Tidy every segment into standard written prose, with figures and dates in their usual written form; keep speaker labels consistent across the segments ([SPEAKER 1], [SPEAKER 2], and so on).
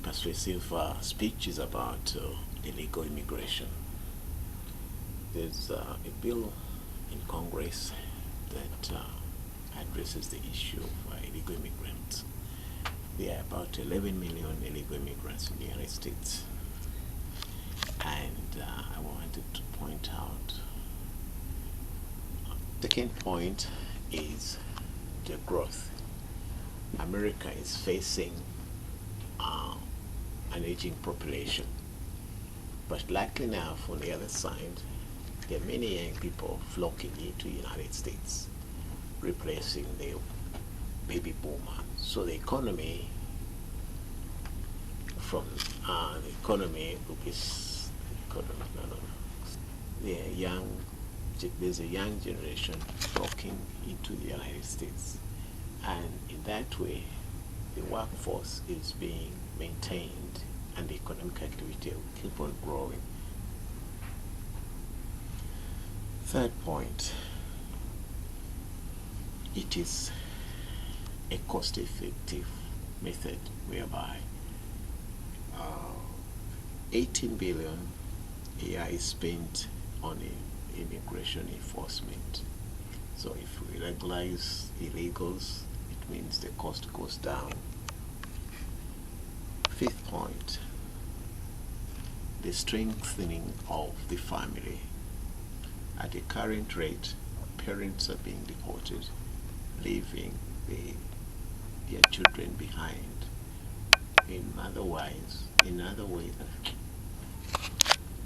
[SPEAKER 1] Persuasive Speech is about illegal immigration. There's a bill in Congress that addresses the issue of illegal immigrants. There are about 11 million illegal immigrants in the United States. And I wanted to point out, second point is the growth. America is facing an aging population. But luckily enough, on the other side, there are many young people flocking into the United States, replacing the baby boomer. So the economy will be there's a young generation flocking into the United States, and in that way, the workforce is being maintained and the economic activity will keep on growing. Third point, it is a cost-effective method whereby 18 billion a year is spent on immigration enforcement. So if we legalize illegals, it means the cost goes down. Fifth point, the strengthening of the family. At the current rate, parents are being deported, leaving their children behind. In other ways,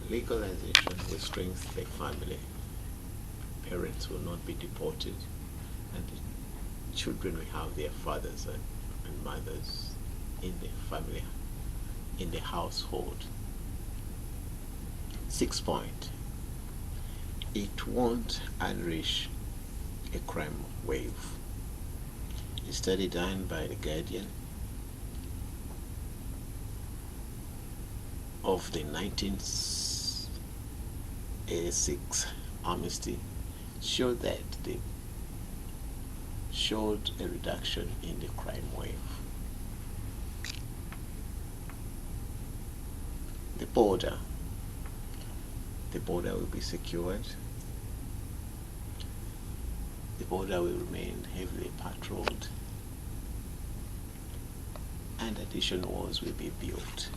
[SPEAKER 1] legalization will strengthen the family. Parents will not be deported, and the children will have their fathers and mothers in the family, in the household. Sixth point, it won't unleash a crime wave. A study done by The Guardian of the 1986 amnesty showed a reduction in the crime wave. The border will be secured. The border will remain heavily patrolled, and additional walls will be built.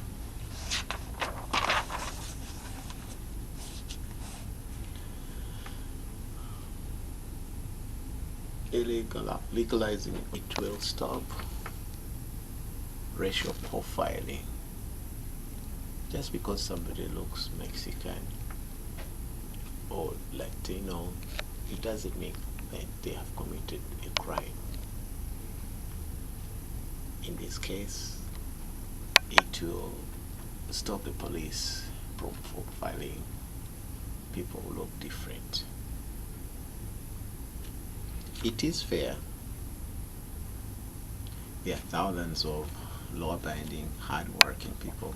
[SPEAKER 1] Legalizing it will stop racial profiling. Just because somebody looks Mexican or Latino, it doesn't mean that they have committed a crime. In this case, it will stop the police from profiling people who look different. It is fair. There are thousands of law-abiding, hard-working people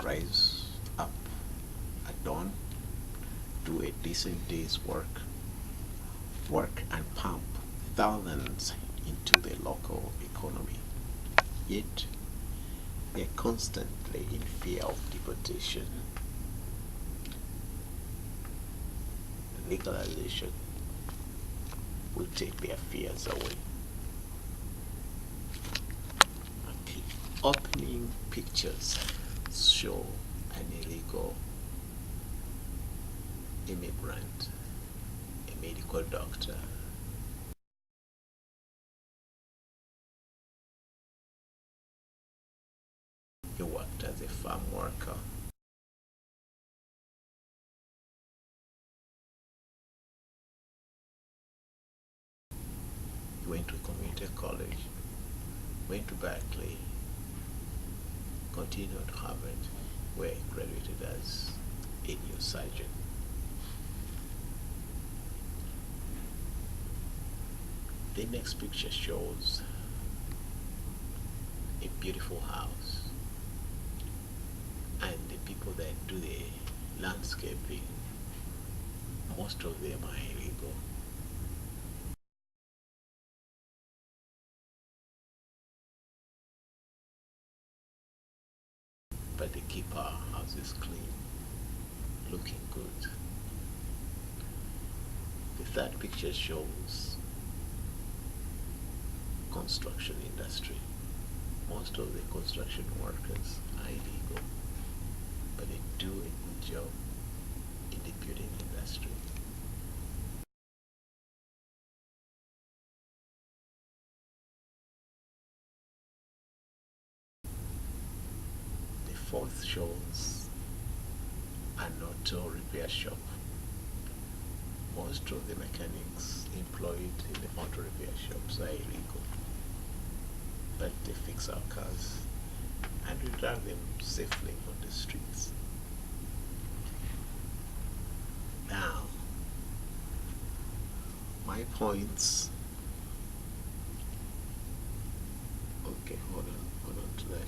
[SPEAKER 1] rise up at dawn, do a decent day's work and pump thousands into the local economy. Yet, they're constantly in fear of deportation. Legalization will take their fears away. Okay. Opening pictures show an illegal immigrant, a medical doctor, he worked as a farm worker. He went to community college, went to Berkeley, continued Harvard, where he graduated as a neurosurgeon. The next picture shows a beautiful house, and the people that do the landscaping, most of them are illegal. keep our houses clean, looking good. The third picture shows construction industry. Most of the construction workers are illegal, but they do a good job in the building industry. The fourth shows an auto repair shop. Most of the mechanics employed in the auto repair shops are illegal, but they fix our cars and we drive them safely on the streets. Now, my points. Okay, hold on to that.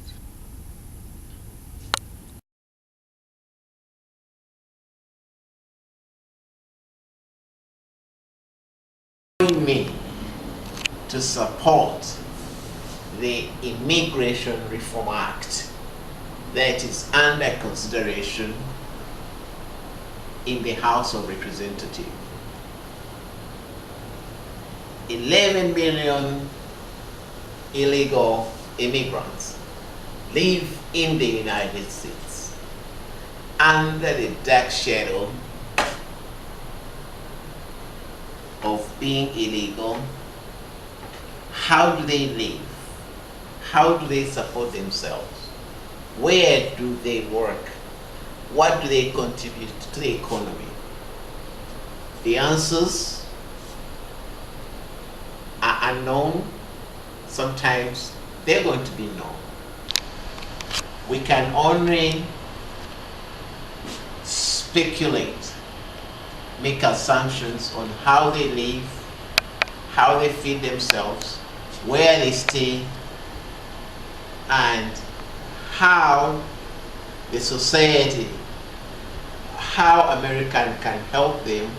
[SPEAKER 1] Me to support the Immigration Reform Act that is under consideration in the House of Representatives. 11 million illegal immigrants live in the United States under the dark shadow of being illegal. How do they live? How do they support themselves? Where do they work? What do they contribute to the economy? The answers are unknown. Sometimes they're going to be known. We can only speculate, make assumptions on how they live, how they feed themselves, where they stay, and how the society, how America can help them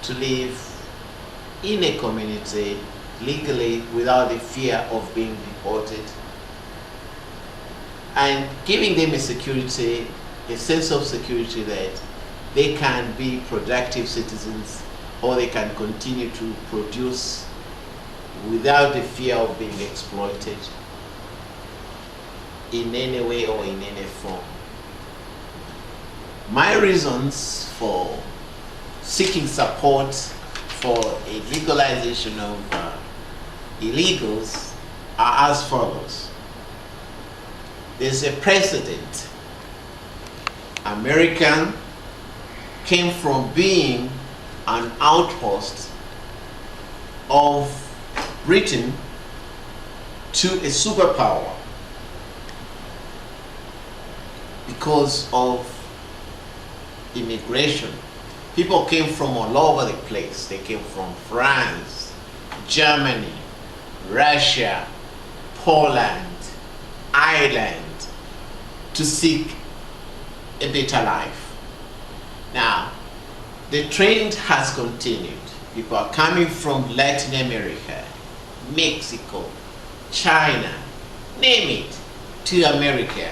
[SPEAKER 1] to live in a community legally without the fear of being deported, and giving them a security, a sense of security that they can be productive citizens or they can continue to produce without the fear of being exploited in any way or in any form. My reasons for seeking support for a legalization of illegals are as follows. There's a precedent. America came from being an outpost of Britain to a superpower because of immigration. People came from all over the place. They came from France, Germany, Russia, Poland, Ireland to seek a better life. Now, the trend has continued. People are coming from Latin America, Mexico, China, name it, to America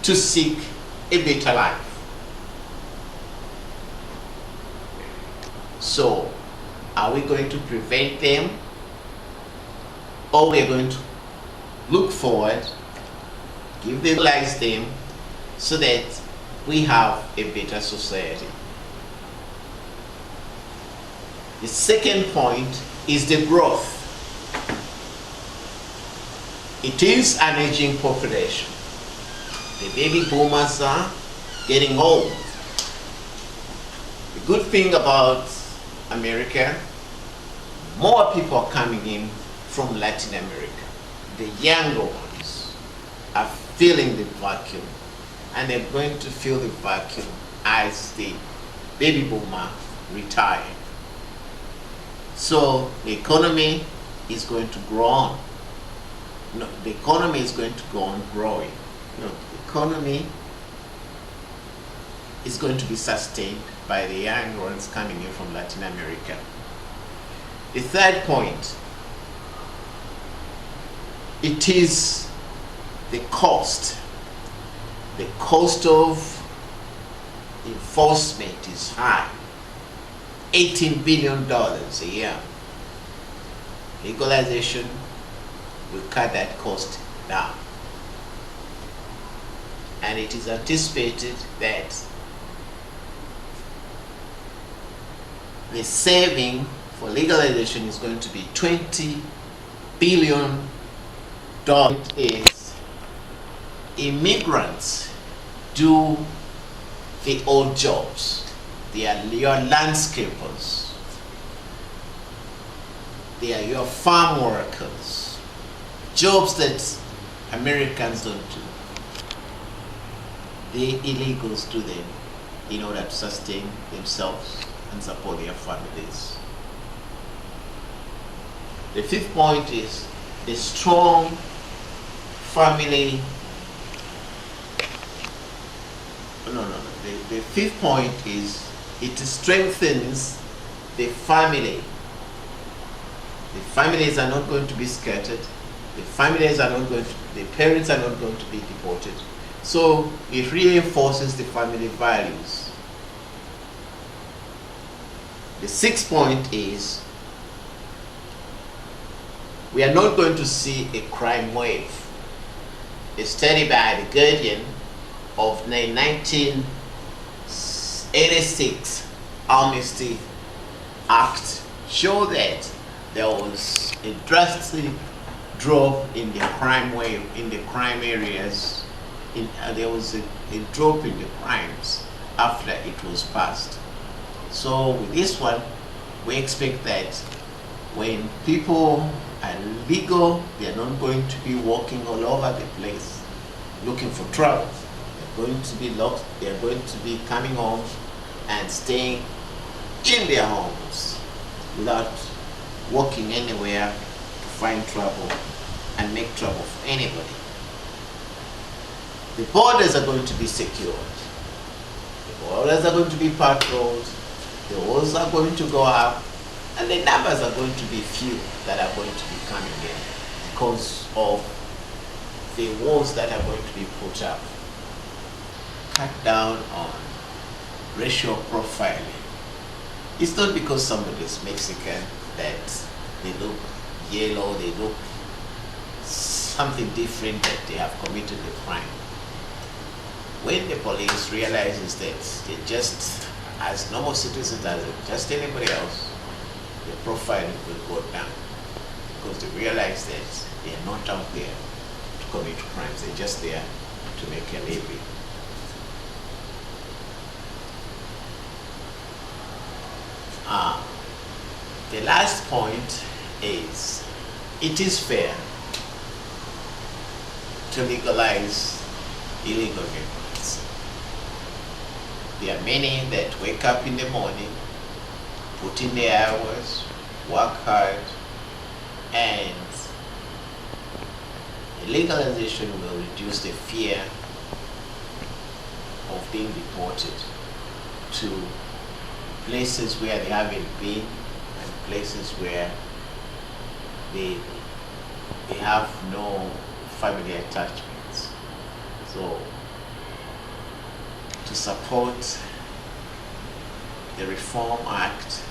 [SPEAKER 1] to seek a better life. So, are we going to prevent them, or we're going to look forward, legalize them, so that we have a better society? The second point is the growth. It is an aging population. The baby boomers are getting old. The good thing about America, more people are coming in from Latin America. The younger ones are filling the vacuum, and they're going to fill the vacuum as the baby boomer retire. So the economy is going to grow on. No, the economy is going to go on growing. No, the economy is going to be sustained by the young ones coming in from Latin America. The third point, it is the cost. The cost of enforcement is high. $18 billion a year. Legalization will cut that cost down. And it is anticipated that the saving for legalization is going to be $20 billion. Is immigrants do the old jobs. They are your landscapers. They are your farm workers. Jobs that Americans don't do. The illegals do them in order to sustain themselves and support their families. The fifth point is the strong family. The fifth point is it strengthens the family. The families are not going to be scattered. The families are not going to, the parents are not going to be deported. So it reinforces the family values. The sixth point is we are not going to see a crime wave. A study by The Guardian of the 1986 Amnesty Act showed that there was a drastic drop in the crime wave, in the crime areas. There was a drop in the crimes after it was passed. So with this one, we expect that when people are legal, they are not going to be walking all over the place looking for trouble. They're going to be locked. They are going to be coming home and staying in their homes without walking anywhere to find trouble and make trouble for anybody. The borders are going to be secured. The borders are going to be patrolled. The walls are going to go up. And the numbers are going to be few that are going to be coming in because of the walls that are going to be put up. Cut down on racial profiling. It's not because somebody is Mexican that they look yellow, they look something different, that they have committed a crime. When the police realizes that they're just as normal citizens as just anybody else, the profiling will go down because they realize that they are not out there to commit crimes, they're just there to make a living. The last point is it is fair to legalize illegal immigrants. There are many that wake up in the morning, put in their hours, work hard, and legalization will reduce the fear of being deported to places where they haven't been and places where they have no family attachments. So to support the Reform Act,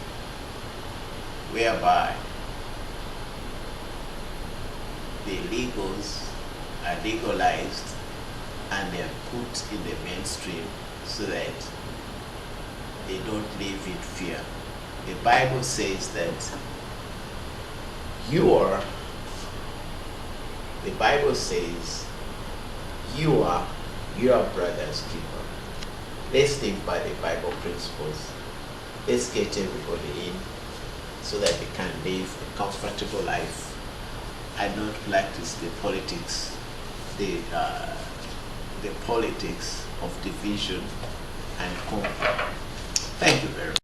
[SPEAKER 1] whereby the illegals are legalized and they are put in the mainstream so that they don't live in fear. The Bible says that you are your brother's keeper. Let's live by the Bible principles. Let's get everybody in so that they can live a comfortable life and not practice the politics, the politics of division and conquer. Thank you very much.